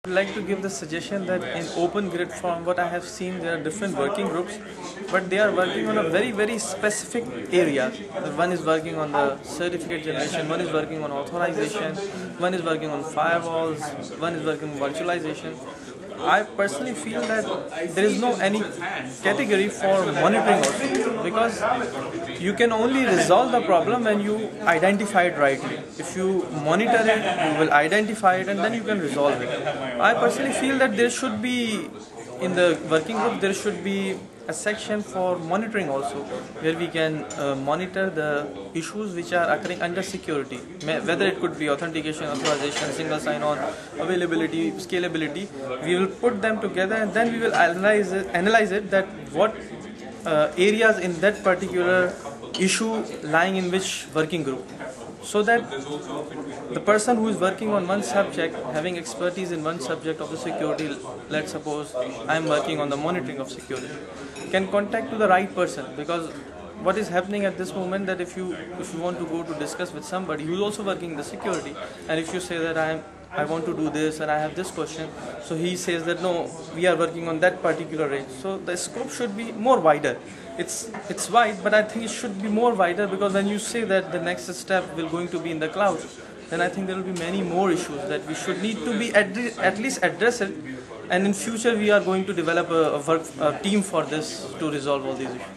I would like to give the suggestion that in Open Grid, from what I have seen, there are different working groups, but they are working on a very specific area. One is working on the certificate generation, one is working on authorization, one is working on firewalls, one is working on virtualization. I personally feel that there is no any category for monitoring also, because you can only resolve the problem when you identify it rightly. If you monitor it, you will identify it and then you can resolve it. I personally feel that there should be, in the working group, there should be a section for monitoring also, where we can monitor the issues which are occurring under security, whether it could be authentication, authorization, single sign-on, availability, scalability. We will put them together and then we will analyze it that what areas in that particular issue lying in which working group, so that the person who is working on one subject, having expertise in one subject of the security, let's suppose I am working on the monitoring of security, can contact to the right person. Because what is happening at this moment, that if you want to go to discuss with somebody who is also working in the security, and if you say that I want to do this and I have this question, so he says that no, we are working on that particular range. So the scope should be more wider. It's wide, but I think it should be more wider, because when you say that the next step will going to be in the cloud, then I think there will be many more issues that we should need to be at least address it, and in future we are going to develop a team for this to resolve all these issues.